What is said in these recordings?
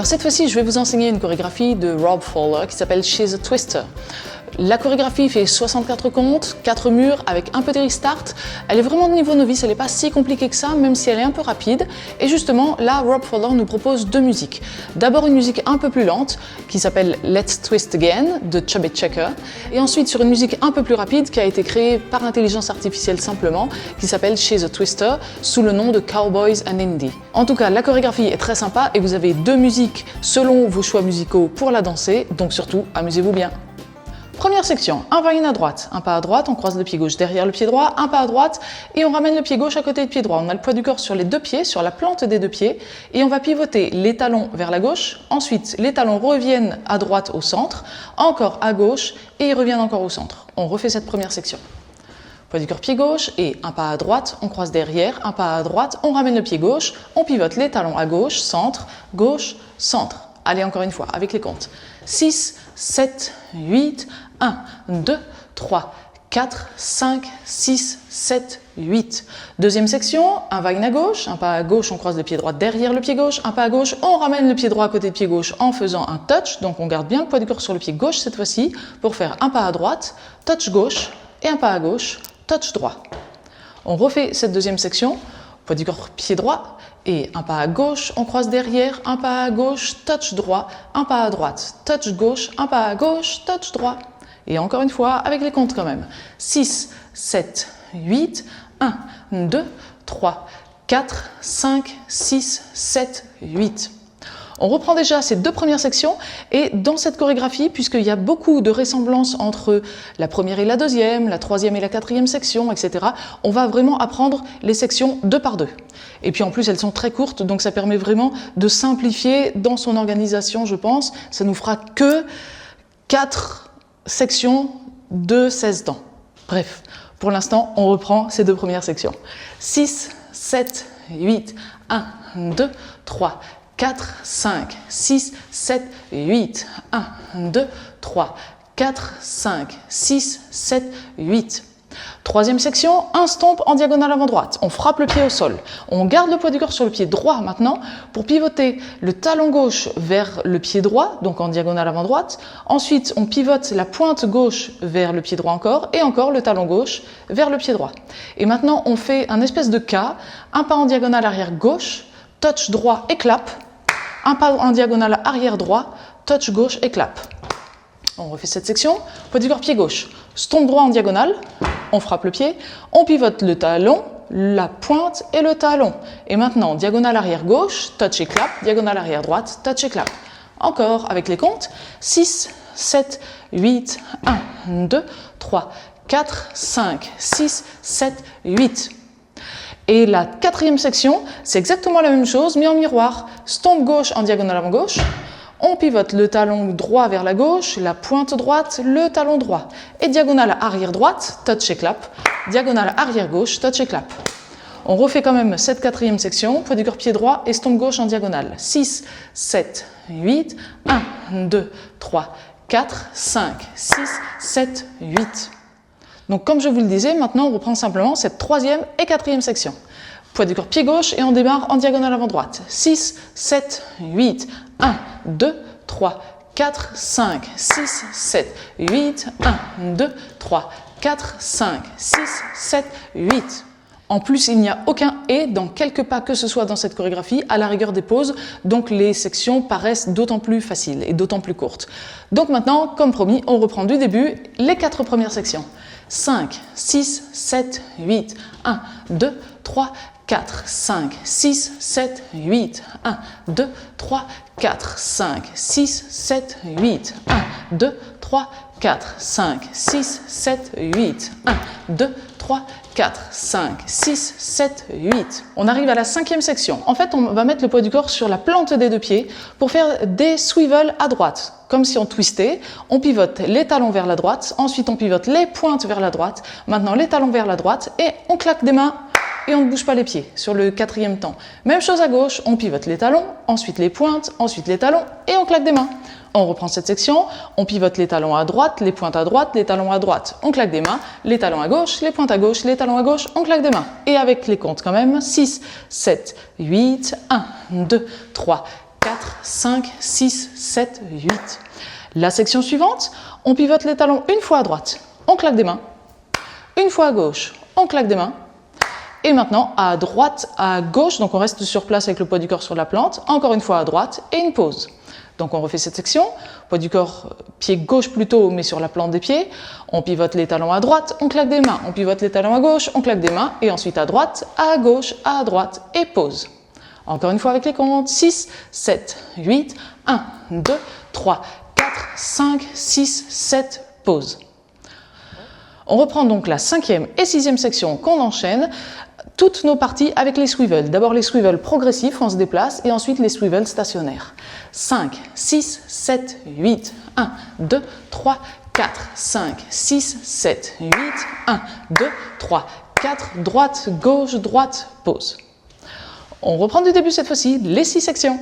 cette fois-ci, je vais vous enseigner une chorégraphie de Rob Fowler qui s'appelle She's a Twister. La chorégraphie fait 64 comptes, 4 murs avec un petit restart. Elle est vraiment de niveau novice, elle n'est pas si compliquée que ça, même si elle est un peu rapide. Et justement, là, Rob Fowler nous propose deux musiques. D'abord une musique un peu plus lente qui s'appelle Let's Twist Again de Chubby Checker. Et ensuite sur une musique un peu plus rapide qui a été créée par intelligence artificielle simplement, qui s'appelle She's a Twister sous le nom de Cowboys and Indie. En tout cas, la chorégraphie est très sympa et vous avez deux musiques selon vos choix musicaux pour la danser, donc surtout, amusez-vous bien. Première section, un va-in à droite, un pas à droite, on croise le pied gauche derrière le pied droit, un pas à droite et on ramène le pied gauche à côté du pied droit. On a le poids du corps sur les deux pieds, sur la plante des deux pieds et on va pivoter les talons vers la gauche. Ensuite, les talons reviennent à droite au centre, encore à gauche et ils reviennent encore au centre. On refait cette première section. Poids du corps pied gauche et un pas à droite, on croise derrière, un pas à droite, on ramène le pied gauche, on pivote les talons à gauche, centre, centre. Allez, encore une fois, avec les comptes. 6, 7, 8, 1, 2, 3, 4, 5, 6, 7, 8. Deuxième section, un va-in à gauche, un pas à gauche, on croise le pied droit derrière le pied gauche, un pas à gauche, on ramène le pied droit à côté du pied gauche en faisant un touch, donc on garde bien le poids du corps sur le pied gauche cette fois-ci, pour faire un pas à droite, touch gauche, et un pas à gauche, touch droit. On refait cette deuxième section, poids du corps pied droit, et un pas à gauche, on croise derrière, un pas à gauche, touch droit, un pas à droite, touch gauche, un pas à gauche, touch droit. Et encore une fois, avec les comptes quand même. 6, 7, 8, 1, 2, 3, 4, 5, 6, 7, 8. On reprend déjà ces deux premières sections et dans cette chorégraphie, puisqu'il y a beaucoup de ressemblances entre la première et la deuxième, la troisième et la quatrième section, etc., on va vraiment apprendre les sections deux par deux. Et puis en plus, elles sont très courtes, donc ça permet vraiment de simplifier dans son organisation, je pense. Ça nous fera que 4 sections de 16 temps. Bref, pour l'instant, on reprend ces deux premières sections. 6, 7, 8, 1, 2, 3, 4, 5, 6, 7, 8, 1, 2, 3, 4, 5, 6, 7, 8. Troisième section, un stomp en diagonale avant droite. On frappe le pied au sol. On garde le poids du corps sur le pied droit maintenant pour pivoter le talon gauche vers le pied droit, donc en diagonale avant droite. Ensuite, on pivote la pointe gauche vers le pied droit encore et encore le talon gauche vers le pied droit. Et maintenant, on fait un espèce de K, un pas en diagonale arrière gauche, touch droit et clap. Un pas en diagonale arrière droit, touch gauche et clap. On refait cette section. Poids du corps pied gauche. Stomp droit en diagonale. On frappe le pied. On pivote le talon, la pointe et le talon. Et maintenant, diagonale arrière gauche, touch et clap. Diagonale arrière droite, touch et clap. Encore avec les comptes. 6, 7, 8, 1, 2, 3, 4, 5, 6, 7, 8. Et la quatrième section, c'est exactement la même chose, mais en miroir. Stomp gauche en diagonale avant gauche. On pivote le talon droit vers la gauche, la pointe droite, le talon droit. Et diagonale arrière droite, touch et clap. Diagonale arrière gauche, touch et clap. On refait quand même cette quatrième section, poids du corps pied droit et stomp gauche en diagonale. 6, 7, 8, 1, 2, 3, 4, 5, 6, 7, 8. Donc comme je vous le disais, maintenant on reprend simplement cette troisième et quatrième section. Poids du corps pied gauche et on démarre en diagonale avant droite. 6, 7, 8, 1, 2, 3, 4, 5, 6, 7, 8, 1, 2, 3, 4, 5, 6, 7, 8. En plus, il n'y a aucun « et » dans quelques pas que ce soit dans cette chorégraphie, à la rigueur des pauses, donc les sections paraissent d'autant plus faciles et d'autant plus courtes. Donc maintenant, comme promis, on reprend du début les 4 premières sections. 5, 6, 7, 8, 1, 2, 3, 4, 5, 6, 7, 8, 1, 2, 3, 4, 5, 6, 7, 8, 1, 2, 3, 4, 5, 6, 7, 8, 1, 2, 3, 4, 5, 6, 7, 8. On arrive à la cinquième section. En fait, on va mettre le poids du corps sur la plante des deux pieds pour faire des swivels à droite. Comme si on twistait, on pivote les talons vers la droite, ensuite on pivote les pointes vers la droite, maintenant les talons vers la droite et on claque des mains et on ne bouge pas les pieds sur le quatrième temps. Même chose à gauche, on pivote les talons, ensuite les pointes, ensuite les talons et on claque des mains. On reprend cette section, on pivote les talons à droite, les pointes à droite, les talons à droite, on claque des mains, les talons à gauche, les pointes à gauche, les talons à gauche, on claque des mains. Et avec les comptes quand même, 6, 7, 8, 1, 2, 3, 4, 4, 5, 6, 7, 8. La section suivante, on pivote les talons une fois à droite, on claque des mains. Une fois à gauche, on claque des mains. Et maintenant, à droite, à gauche, donc on reste sur place avec le poids du corps sur la plante. Encore une fois à droite et une pause. Donc on refait cette section, poids du corps, pied gauche plutôt, mais sur la plante des pieds. On pivote les talons à droite, on claque des mains. On pivote les talons à gauche, on claque des mains. Et ensuite à droite, à gauche, à droite et pause. Encore une fois avec les comptes, 6, 7, 8, 1, 2, 3, 4, 5, 6, 7, pause. On reprend donc la 5e et 6e section qu'on enchaîne, toutes nos parties avec les swivels. D'abord les swivels progressifs, on se déplace, et ensuite les swivels stationnaires. 5, 6, 7, 8, 1, 2, 3, 4, 5, 6, 7, 8, 1, 2, 3, 4, droite, gauche, droite, pause. On reprend du début cette fois-ci, les 6 sections.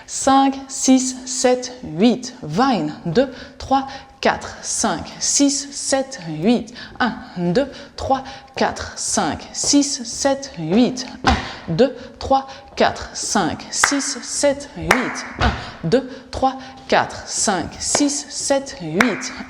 5, 6, 7, 8, 20, 2, 3, 4, 5, 6, 7, 8, 1, 2, 3, 4, 5, 6, 7, 8, 1, 2, 3, 4, 5, 6, 7, 8, 1, 2, 3, 4, 5, 6, 7, 8,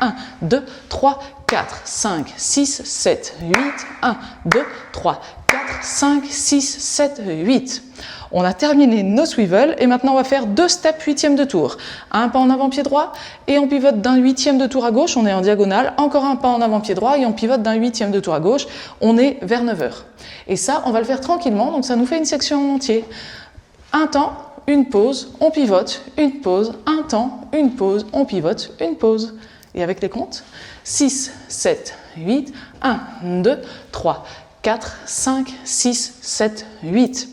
1, 2, 3, 4, 5, 6, 7, 8, 1, 2, 3, 4, 5, 6, 7, 8. On a terminé nos swivels et maintenant on va faire 2 steps 8e de tour. Un pas en avant pied droit et on pivote d'un 8e de tour à gauche, on est en diagonale, encore un pas en avant pied droit et on pivote d'un 8e de tour à gauche, on est vers 9h. Et ça, on va le faire tranquillement, donc ça nous fait une section en entier. Un temps, une pause, on pivote, une pause, un temps, une pause, on pivote, une pause. Et avec les comptes, 6, 7, 8, 1, 2, 3, 4, 5, 6, 7, 8.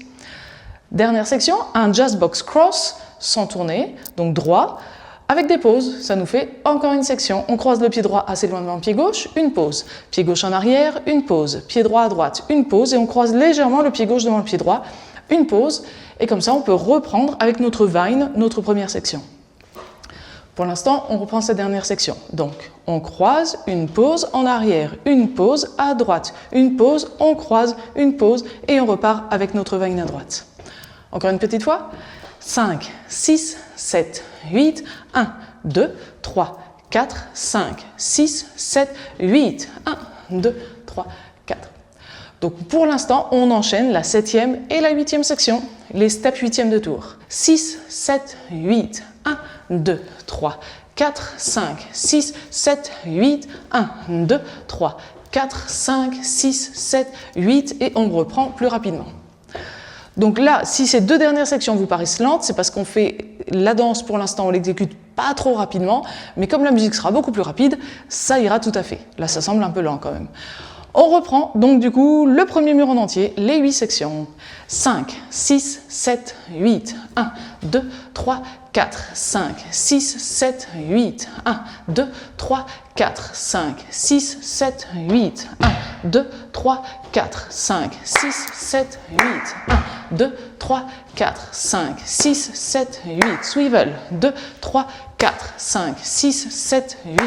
Dernière section, un jazz box cross sans tourner, donc droit, avec des pauses. Ça nous fait encore une section. On croise le pied droit assez loin devant le pied gauche, une pause. Pied gauche en arrière, une pause. Pied droit à droite, une pause. Et on croise légèrement le pied gauche devant le pied droit, une pause. Et comme ça, on peut reprendre avec notre vine, notre première section. Pour l'instant, on reprend cette dernière section. Donc, on croise, une pause en arrière, une pause à droite, une pause, on croise, une pause, et on repart avec notre vine à droite. Encore une petite fois. 5, 6, 7, 8, 1, 2, 3, 4, 5, 6, 7, 8, 1, 2, 3, 4. Donc pour l'instant, on enchaîne la 7e et la 8e section, les steps 8e de tour. 6, 7, 8, 1, 2, 3, 4, 5, 6, 7, 8, 1, 2, 3, 4, 5, 6, 7, 8 et on reprend plus rapidement. Donc là, si ces 2 dernières sections vous paraissent lentes, c'est parce qu'on fait la danse pour l'instant, on l'exécute pas trop rapidement, mais comme la musique sera beaucoup plus rapide, ça ira tout à fait. Là, ça semble un peu lent quand même. On reprend donc du coup le premier mur en entier, les 8 sections. 5, 6, 7, 8, 1, 2, 3, 4, 5, 6, 7, 8, 1, 2, 3, 4, 5, 6, 7, 8, 1, 2, 3, 4, 5, 6, 7, 8, 1, 2, 3, 4, 5, 6, 7, 8, swivel, 2, 3, 4, 5, 6, 7, 8,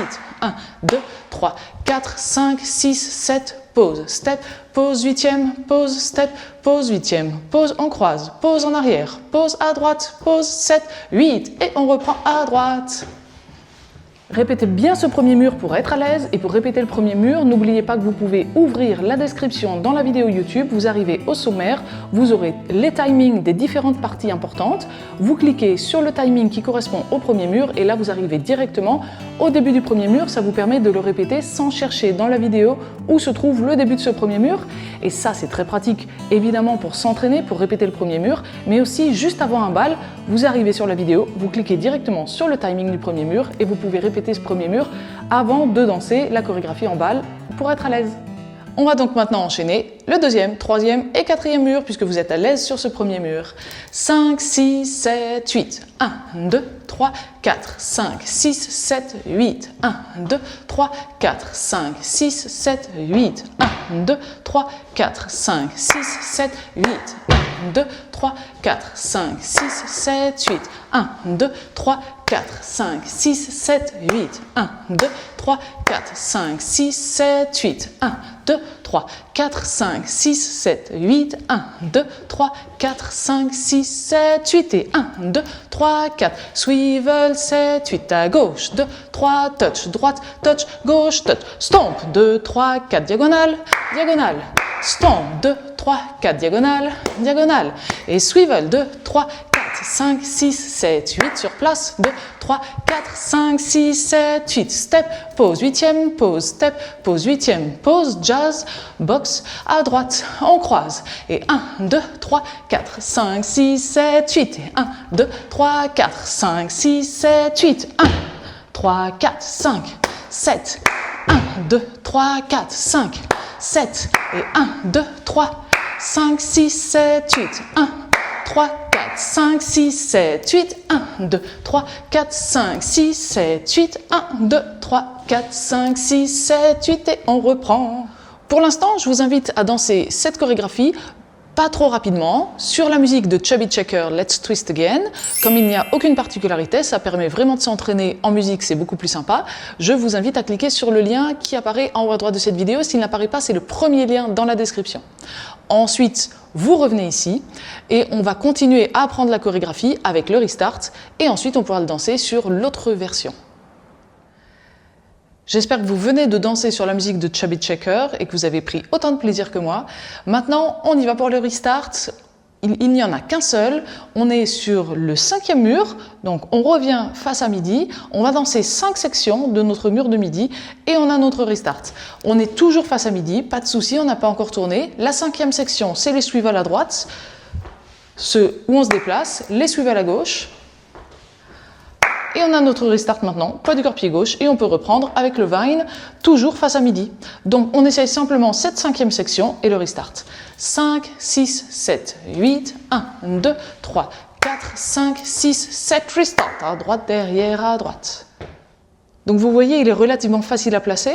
1, 2, 3, 4, 5, 6, 7, pause, step, pause 8e, pause, step, pause 8e, pause on croise, pause en arrière, pause à droite, pause 7, 8 et on reprend à droite. Répétez bien ce premier mur pour être à l'aise et pour répéter le premier mur, n'oubliez pas que vous pouvez ouvrir la description dans la vidéo YouTube, vous arrivez au sommaire, vous aurez les timings des différentes parties importantes, vous cliquez sur le timing qui correspond au premier mur et là vous arrivez directement au début du premier mur, ça vous permet de le répéter sans chercher dans la vidéo où se trouve le début de ce premier mur et ça c'est très pratique évidemment pour s'entraîner, pour répéter le premier mur, mais aussi juste avant un bal, vous arrivez sur la vidéo, vous cliquez directement sur le timing du premier mur et vous pouvez répéter ce premier mur avant de danser la chorégraphie en bal pour être à l'aise. On va donc maintenant enchaîner le 2e, 3e et 4e mur puisque vous êtes à l'aise sur ce premier mur. 5, 6, 7, 8. 1, 2, 3, 4, 5, 6, 7, 8. 1, 2, 3, 4, 5, 6, 7, 8. 1, 2, 3, 4, 5, 6, 7, 8. 2, 3, 4, 5, 6, 7, 8. 1, 2, 3, 4, 5, 6, 7, 8. 1, 2, 3, 4, 5, 6, 7, 8. 1, 2, 3, 4, 5, 6, 7, 8. 1, 2, 3, 4, 5, 6, 7, 8. Et 1, 2, 3, 4. Swivel, 7, 8. À gauche. 2, 3, touch. Droite, touch. Gauche, touch. Stomp. 2, 3, 4. Diagonale. Diagonale. Stomp. 2, 3, 4. Diagonale. Diagonale. Et swivel. 2, 3, 4, 5, 6, 7, 8. Sur place. 2, 3, 4, 5, 6, 7, 8. Step. Pause. 8e. Pause. Step. Pause. 8e. Pause. Jazz. Box. À droite. On croise. Et 1, 2, 3, 4, 5, 6, 7, 8. Et 1, 2, 3, 4, 5, 6, 7, 8. 1, 3, 4, 5, 7. 1, 2, 3, 4, 5, 7. Et 1, 2, 3, 5, 6, 7, 8. 1, 3, 4, 5, 6, 7, 8. 1, 2, 3, 4, 5, 6, 7, 8. 1, 2, 3, 4, 5, 6, 7, 8. Et on reprend. Pour l'instant, je vous invite à danser cette chorégraphie pas trop rapidement, sur la musique de Chubby Checker, Let's Twist Again. Comme il n'y a aucune particularité, ça permet vraiment de s'entraîner en musique, c'est beaucoup plus sympa. Je vous invite à cliquer sur le lien qui apparaît en haut à droite de cette vidéo. S'il n'apparaît pas, c'est le premier lien dans la description. Ensuite, vous revenez ici et on va continuer à apprendre la chorégraphie avec le restart et ensuite on pourra le danser sur l'autre version. J'espère que vous venez de danser sur la musique de Chubby Checker et que vous avez pris autant de plaisir que moi. Maintenant, on y va pour le restart. Il n'y en a qu'un seul. On est sur le 5e mur, donc on revient face à midi. On va danser 5 sections de notre mur de midi et on a notre restart. On est toujours face à midi, pas de souci, on n'a pas encore tourné. La 5e section, c'est les swivels à droite, ceux où on se déplace, les swivels à gauche. Et on a notre restart maintenant, poids du corps pied gauche, et on peut reprendre avec le vine, toujours face à midi. Donc on essaye simplement cette 5e section et le restart. 5, 6, 7, 8, 1, 2, 3, 4, 5, 6, 7, restart. À droite, derrière, à droite. Donc vous voyez, il est relativement facile à placer.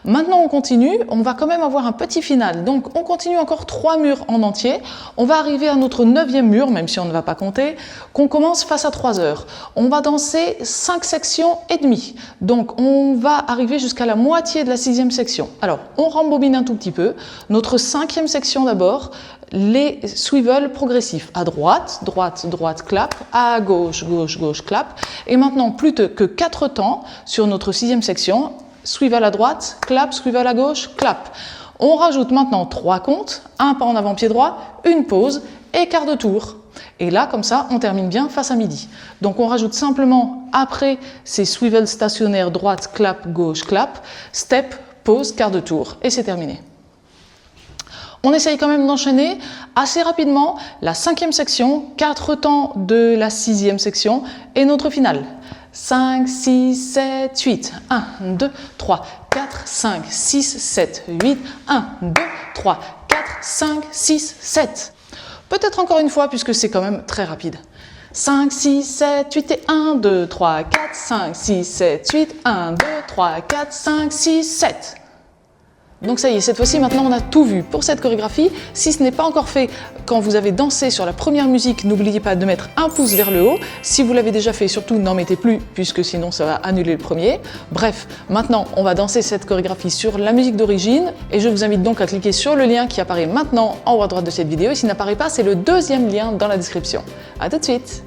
Maintenant on continue, on va quand même avoir un petit final. Donc on continue encore 3 murs en entier. On va arriver à notre 9e mur, même si on ne va pas compter, qu'on commence face à 3 heures. On va danser 5 sections et demie. Donc on va arriver jusqu'à la moitié de la 6e section. Alors on rembobine un tout petit peu. Notre 5e section d'abord, les swivels progressifs. À droite, droite, droite, clap. À gauche, gauche, gauche, clap. Et maintenant, plus que 4 temps sur notre 6e section. Swivel à droite, clap, swivel à gauche, clap. On rajoute maintenant 3 comptes, un pas en avant pied droit, une pause et quart de tour. Et là, comme ça, on termine bien face à midi. Donc on rajoute simplement, après ces swivels stationnaires droite, clap, gauche, clap, step, pause, quart de tour. Et c'est terminé. On essaye quand même d'enchaîner assez rapidement la 5e section, 4 temps de la 6e section et notre finale. 5, 6, 7, 8. 1, 2, 3, 4, 5, 6, 7, 8. 1, 2, 3, 4, 5, 6, 7. Peut-être encore une fois puisque c'est quand même très rapide. 5, 6, 7, 8 et 1, 2, 3, 4, 5, 6, 7, 8. 1, 2, 3, 4, 5, 6, 7. Donc ça y est, cette fois-ci, maintenant on a tout vu pour cette chorégraphie. Si ce n'est pas encore fait, quand vous avez dansé sur la première musique, n'oubliez pas de mettre un pouce vers le haut. Si vous l'avez déjà fait, surtout n'en mettez plus, puisque sinon ça va annuler le premier. Bref, maintenant on va danser cette chorégraphie sur la musique d'origine, et je vous invite donc à cliquer sur le lien qui apparaît maintenant en haut à droite de cette vidéo, et s'il n'apparaît pas, c'est le 2e lien dans la description. À tout de suite!